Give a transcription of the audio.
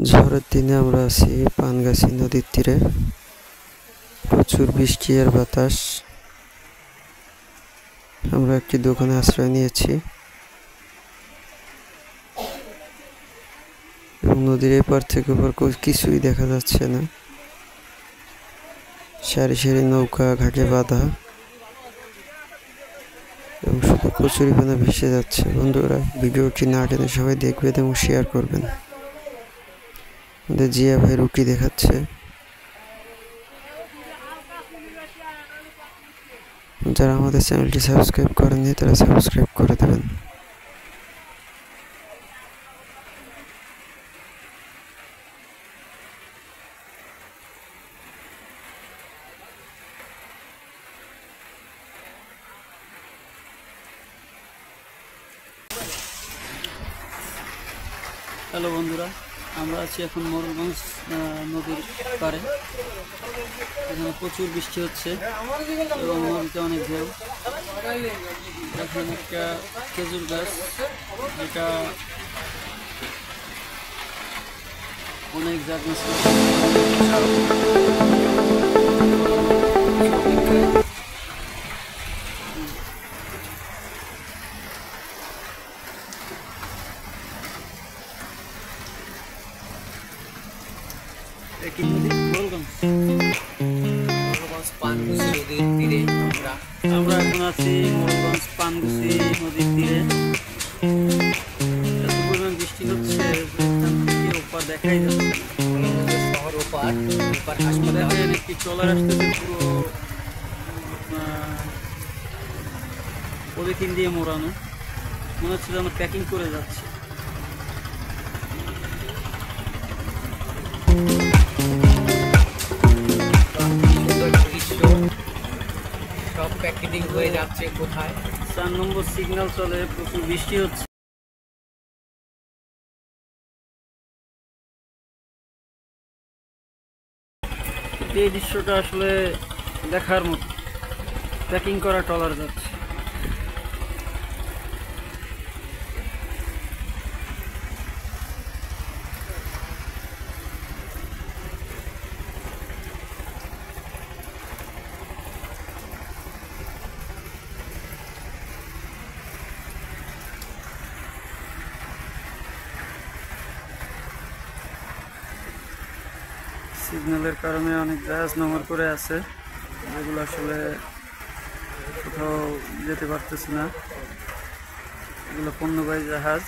ঝড়ের দিনে আমরা আছি পানগাছি নদীর তীরে। প্রচুর বৃষ্টি আর বাতাস। আমরা একটি দোকানে আশ্রয় নিয়েছি এবং নদীর এপার থেকে ওপার কিছুই দেখা যাচ্ছে না। সারি সারি নৌকা ঘাটে বাঁধা এবং শুধু কচুরিপানা ভেসে যাচ্ছে। বন্ধুরা, ভিডিওটি না টেনে সবাই দেখবেন এবং শেয়ার করবেন। আমাদের জিয়া ভাই রুটি দেখাচ্ছে। যারা আমাদের চ্যানেলটি সাবস্ক্রাইব করেননি তারা সাবস্ক্রাইব করে দেবেন। হ্যালো বন্ধুরা, আমরা আছি এখন মোরলগঞ্জ নদীর পাড়ে। এখানে প্রচুর বৃষ্টি হচ্ছে এবং নদীতে অনেক ঢেউ। এখানে একটা খেজুর গাছ, যেটা অনেক জায়গা আমরা এখন আছি মোরলগঞ্জ পানগুছি নদীর তীরে। এত পরিমাণ বৃষ্টি হচ্ছে ওপার দেখাই যাচ্ছে দেখেন একটি ট্রলার আসতেছে পুরো পলিথিন দিয়ে মোড়ানো, মনে হচ্ছে যেন প্যাকিং করে যাচ্ছে। সব প্যাকেটিং হয়ে যাচ্ছে কোথায় 4 নম্বর সিগন্যাল চলে, প্রচুর বৃষ্টি হচ্ছে। এই দৃশ্যটা আসলে দেখার মতো, প্যাকিং করা ট্রলার যাচ্ছে। সিগন্যালের কারণে অনেক জাহাজ নোঙর করে আছে, যেগুলো আসলে কোথাও যেতে পারতেছে না। এগুলো পণ্যবাহী জাহাজ।